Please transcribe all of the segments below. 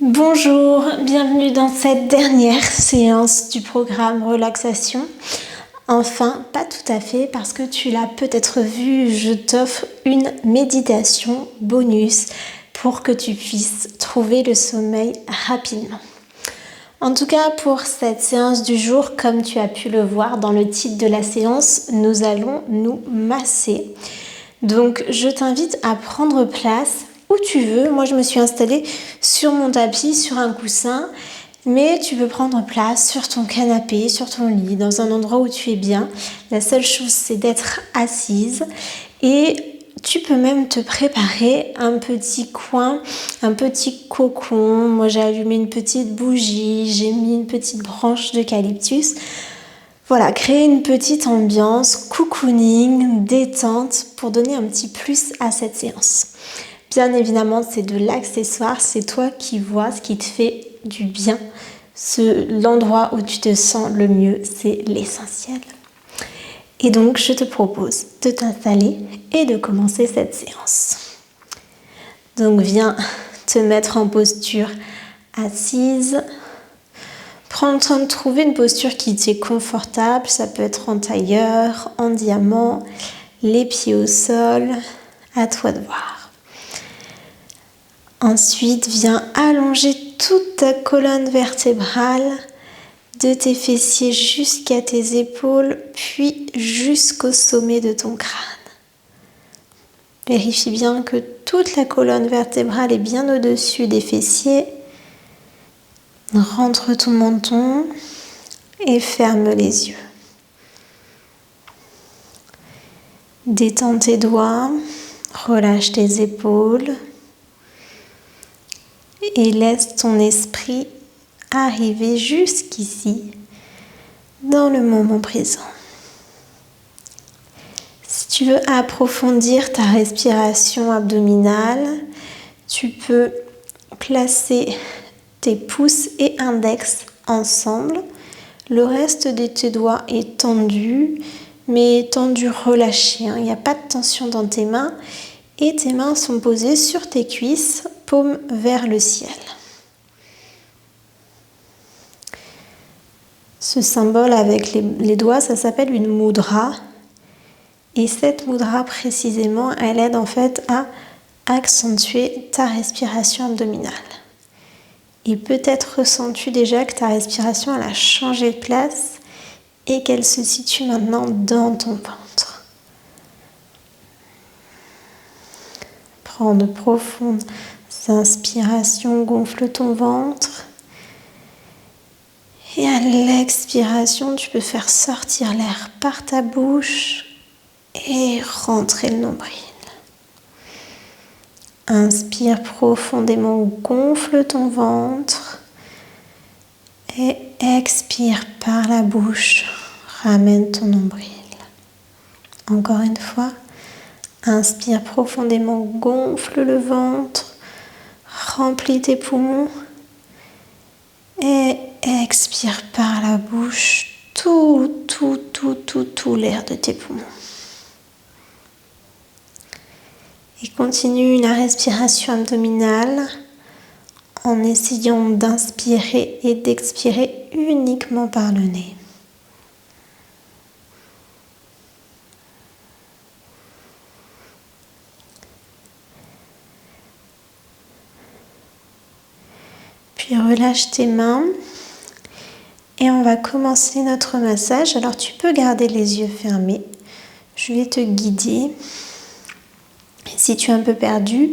Bonjour, bienvenue dans cette dernière séance du programme relaxation. Enfin, pas tout à fait parce que tu l'as peut-être vu, je t'offre une méditation bonus pour que tu puisses trouver le sommeil rapidement. En tout cas, pour cette séance du jour, comme tu as pu le voir dans le titre de la séance, nous allons nous masser. Donc, je t'invite à prendre place où tu veux. Moi, je me suis installée sur mon tapis, sur un coussin, mais tu peux prendre place sur ton canapé, sur ton lit, dans un endroit où tu es bien. La seule chose, c'est d'être assise et tu peux même te préparer un petit coin, un petit cocon. Moi, j'ai allumé une petite bougie, j'ai mis une petite branche d'eucalyptus. Voilà, créer une petite ambiance, cocooning, détente pour donner un petit plus à cette séance. Bien évidemment, c'est de l'accessoire, c'est toi qui vois ce qui te fait du bien. L'endroit où tu te sens le mieux, c'est l'essentiel. Et donc, je te propose de t'installer et de commencer cette séance. Donc, viens te mettre en posture assise. Prends le temps de trouver une posture qui t'est confortable. Ça peut être en tailleur, en diamant, les pieds au sol. À toi de voir. Ensuite, viens allonger toute ta colonne vertébrale de tes fessiers jusqu'à tes épaules, puis jusqu'au sommet de ton crâne. Vérifie bien que toute la colonne vertébrale est bien au-dessus des fessiers. Rentre ton menton et ferme les yeux. Détends tes doigts, relâche tes épaules et laisse ton esprit arriver jusqu'ici, dans le moment présent. Si tu veux approfondir ta respiration abdominale, tu peux placer tes pouces et index ensemble. Le reste de tes doigts est tendu, mais tendu relâché. Il n'y a pas de tension dans tes mains et tes mains sont posées sur tes cuisses, paumes vers le ciel. Ce symbole avec les doigts, ça s'appelle une mudra. Et cette mudra, précisément, elle aide en fait à accentuer ta respiration abdominale. Et peut-être ressens-tu déjà que ta respiration, elle a changé de place et qu'elle se situe maintenant dans ton ventre. Prends de profondes inspirations, gonfle ton ventre. Et à l'expiration, tu peux faire sortir l'air par ta bouche et rentrer le nombril. Inspire profondément, gonfle ton ventre et expire par la bouche, ramène ton nombril. Encore une fois, inspire profondément, gonfle le ventre, remplis tes poumons et expire par la bouche tout l'air de tes poumons. Et continue la respiration abdominale en essayant d'inspirer et d'expirer uniquement par le nez. Puis relâche tes mains et on va commencer notre massage. Alors tu peux garder les yeux fermés. Je vais te guider. Si tu es un peu perdu,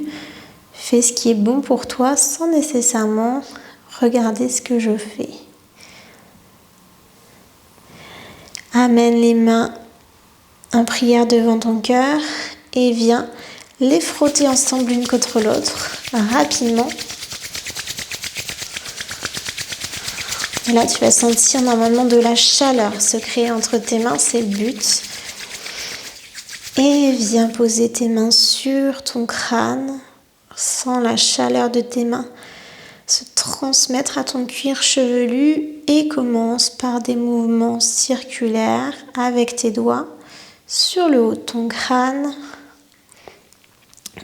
fais ce qui est bon pour toi sans nécessairement regarder ce que je fais. Amène les mains en prière devant ton cœur et viens les frotter ensemble l'une contre l'autre rapidement. Et là, tu vas sentir normalement de la chaleur se créer entre tes mains, c'est le but. Et viens poser tes mains sur ton crâne. Sens la chaleur de tes mains se transmettre à ton cuir chevelu et commence par des mouvements circulaires avec tes doigts sur le haut de ton crâne.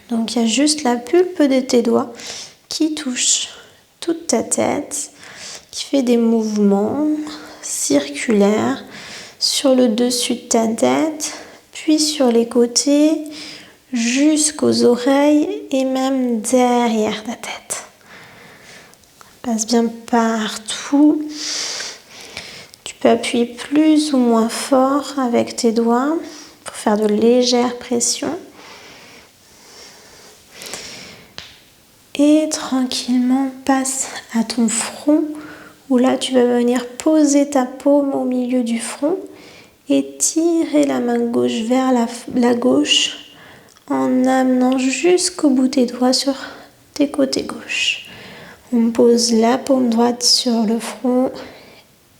Donc il y a juste la pulpe de tes doigts qui touche toute ta tête, qui fait des mouvements circulaires sur le dessus de ta tête, puis sur les côtés, jusqu'aux oreilles et même derrière ta tête. Passe bien partout. Tu peux appuyer plus ou moins fort avec tes doigts pour faire de légères pressions. Et tranquillement passe à ton front, où là tu vas venir poser ta paume au milieu du front et tirer la main gauche vers la gauche en amenant jusqu'au bout des doigts sur tes côtés gauche. On pose la paume droite sur le front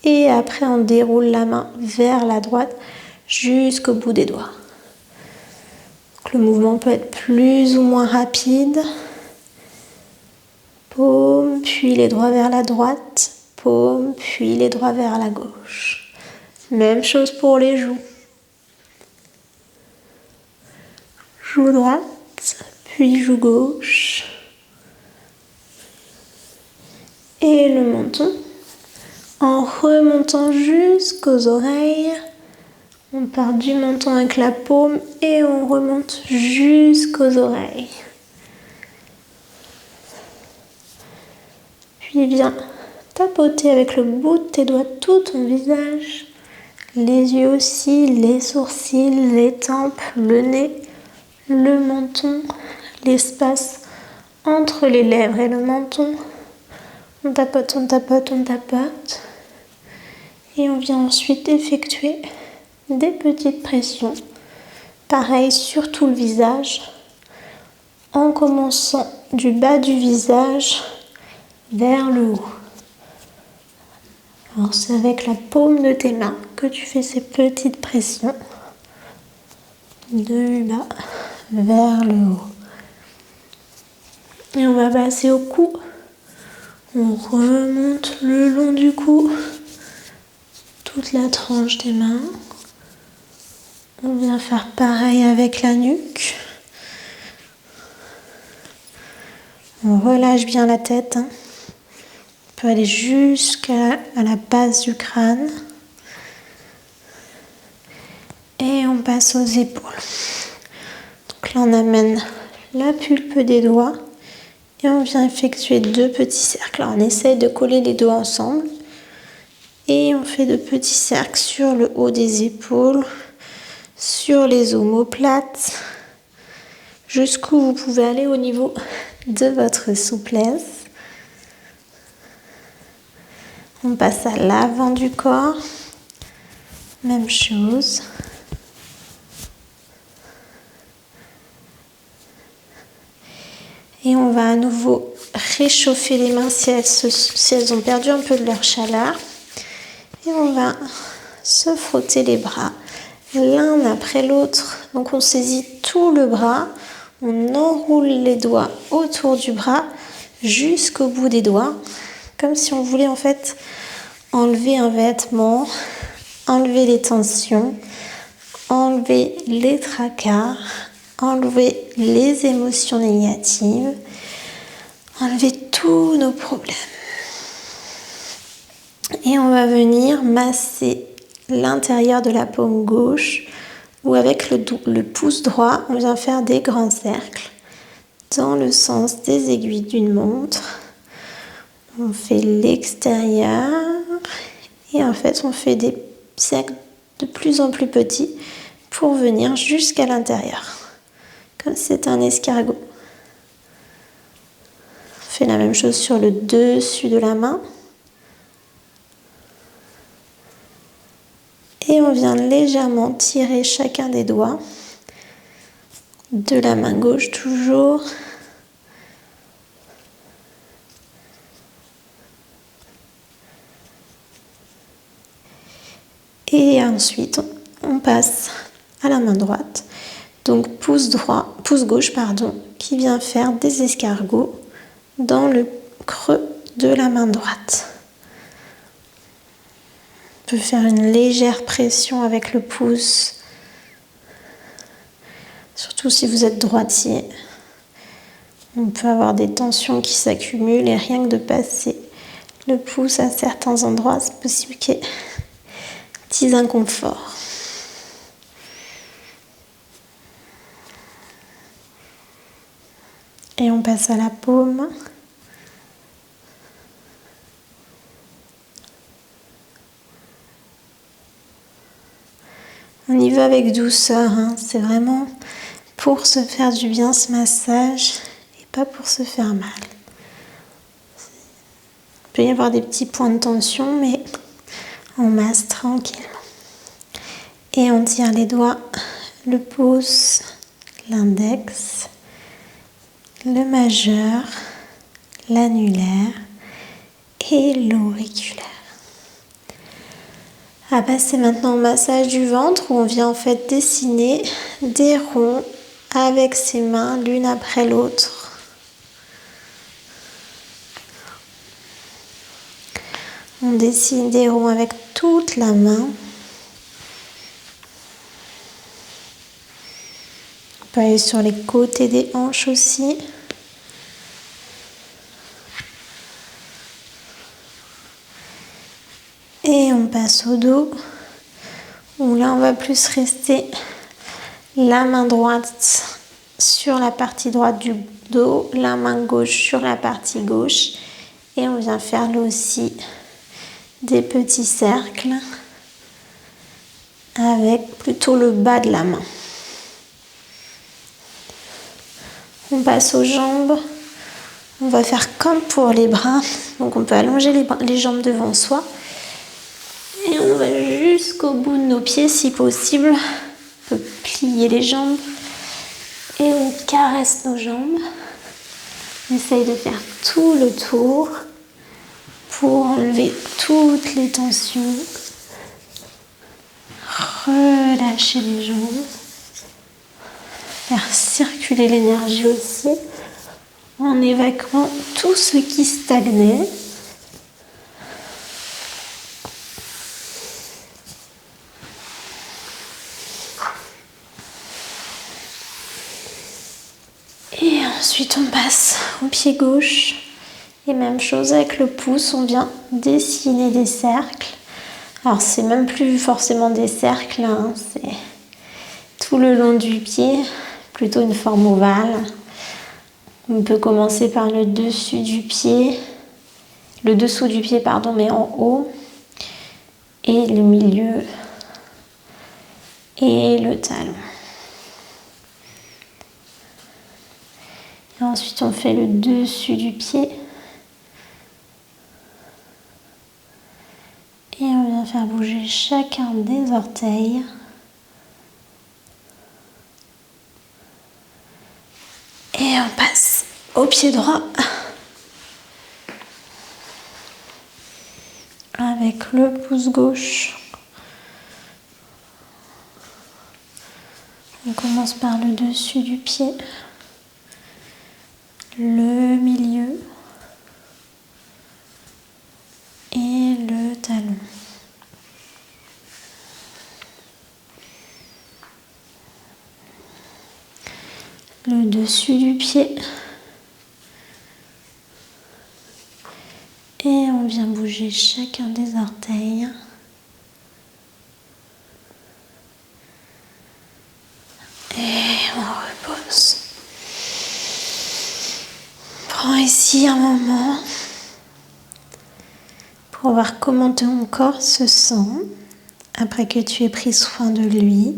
et après on déroule la main vers la droite jusqu'au bout des doigts. Donc, le mouvement peut être plus ou moins rapide. Paume, puis les doigts vers la droite. Paume, puis les doigts vers la gauche. Même chose pour les joues. Joue droite, puis joue gauche. Et le menton. En remontant jusqu'aux oreilles, on part du menton avec la paume et on remonte jusqu'aux oreilles. Puis viens tapoter avec le bout de tes doigts tout ton visage, les yeux aussi, les sourcils, les tempes, le nez, le menton, l'espace entre les lèvres et le menton. On tapote, on tapote, on tapote. Et on vient ensuite effectuer des petites pressions. Pareil sur tout le visage, en commençant du bas du visage vers le haut. Alors c'est avec la paume de tes mains que tu fais ces petites pressions du bas vers le haut. Et on va passer au cou. On remonte le long du cou, toute la tranche des mains. On vient faire pareil avec la nuque. On relâche bien la tête. On peut aller jusqu'à la base du crâne. Et on passe aux épaules. Donc là, on amène la pulpe des doigts. Et on vient effectuer 2 petits cercles. Alors, on essaie de coller les doigts ensemble. Et on fait de petits cercles sur le haut des épaules, sur les omoplates, jusqu'où vous pouvez aller au niveau de votre souplesse. On passe à l'avant du corps. Même chose. Et on va à nouveau réchauffer les mains si elles ont perdu un peu de leur chaleur. Et on va se frotter les bras l'un après l'autre. Donc on saisit tout le bras, on enroule les doigts autour du bras jusqu'au bout des doigts, comme si on voulait en fait enlever un vêtement, enlever les tensions, enlever les tracas, enlever les émotions négatives, enlever tous nos problèmes. Et on va venir masser l'intérieur de la paume gauche ou avec le pouce droit, on vient faire des grands cercles dans le sens des aiguilles d'une montre. On fait l'extérieur et en fait on fait des cercles de plus en plus petits pour venir jusqu'à l'intérieur, comme si c'était un escargot. On fait la même chose sur le dessus de la main. Et on vient légèrement tirer chacun des doigts de la main gauche toujours. Et ensuite, on passe à la main droite. Donc pouce gauche, qui vient faire des escargots dans le creux de la main droite. On peut faire une légère pression avec le pouce, surtout si vous êtes droitier. On peut avoir des tensions qui s'accumulent et rien que de passer le pouce à certains endroits, c'est possible qu'il y ait petits inconforts. Et on passe à la paume. On y va avec douceur, hein. C'est vraiment pour se faire du bien ce massage et pas pour se faire mal. Il peut y avoir des petits points de tension, mais on masse tranquillement. Et on tire les doigts, le pouce, l'index, le majeur, l'annulaire et l'auriculaire. À passer maintenant au massage du ventre où on vient en fait dessiner des ronds avec ses mains l'une après l'autre. On dessine des ronds avec toute la main. On peut aller sur les côtés des hanches aussi. Et on passe au dos, où là on va plus rester la main droite sur la partie droite du dos, la main gauche sur la partie gauche. Et on vient faire là aussi des petits cercles avec plutôt le bas de la main. On passe aux jambes. On va faire comme pour les bras. Donc on peut allonger les jambes devant soi. Et on va jusqu'au bout de nos pieds si possible. On peut plier les jambes. Et on caresse nos jambes. On essaye de faire tout le tour pour enlever toutes les tensions. Relâcher les jambes. Faire circuler l'énergie aussi en évacuant tout ce qui stagnait. Et ensuite on passe au pied gauche. Et même chose avec le pouce, on vient dessiner des cercles. Alors c'est même plus forcément des cercles, hein, c'est tout le long du pied, plutôt une forme ovale. On peut commencer par le dessous du pied, pardon, mais en haut, et le milieu, et le talon. Et ensuite on fait le dessus du pied. Et on vient faire bouger chacun des orteils. Et on passe au pied droit. Avec le pouce gauche. On commence par le dessus du pied. Le milieu. Et le talon. Le dessus du pied. Et on vient bouger chacun des orteils. Et on repose. Prends ici un moment pour voir comment ton corps se sent après que tu aies pris soin de lui.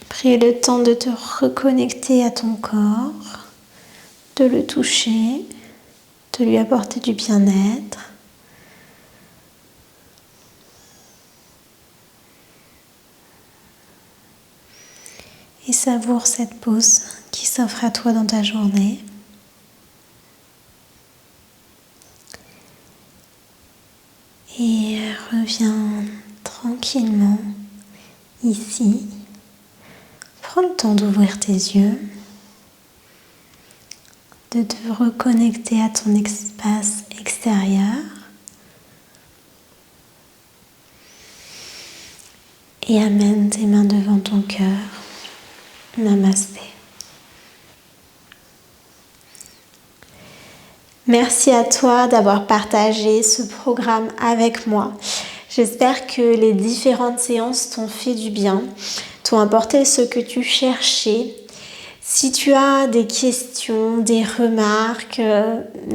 Pris le temps de te reconnecter à ton corps, de le toucher, de lui apporter du bien-être. Et savoure cette pause qui s'offre à toi dans ta journée. Et reviens tranquillement ici. Prends le temps d'ouvrir tes yeux, de te reconnecter à ton espace extérieur et amène tes mains devant ton cœur. Namasté. Merci à toi d'avoir partagé ce programme avec moi. J'espère que les différentes séances t'ont fait du bien, t'ont apporté ce que tu cherchais. Si tu as des questions, des remarques,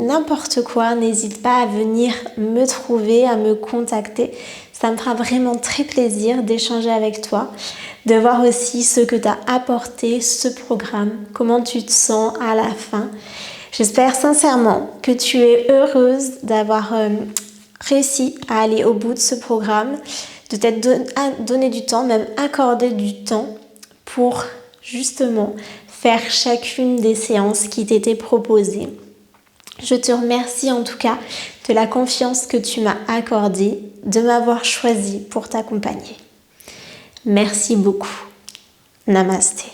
n'importe quoi, n'hésite pas à venir me trouver, à me contacter. Ça me fera vraiment très plaisir d'échanger avec toi, de voir aussi ce que t'as apporté ce programme, comment tu te sens à la fin. J'espère sincèrement que tu es heureuse d'avoir réussi à aller au bout de ce programme, de t'être donné du temps, même accordé du temps pour justement faire chacune des séances qui t'étaient proposées. Je te remercie en tout cas de la confiance que tu m'as accordée, de m'avoir choisi pour t'accompagner. Merci beaucoup. Namasté.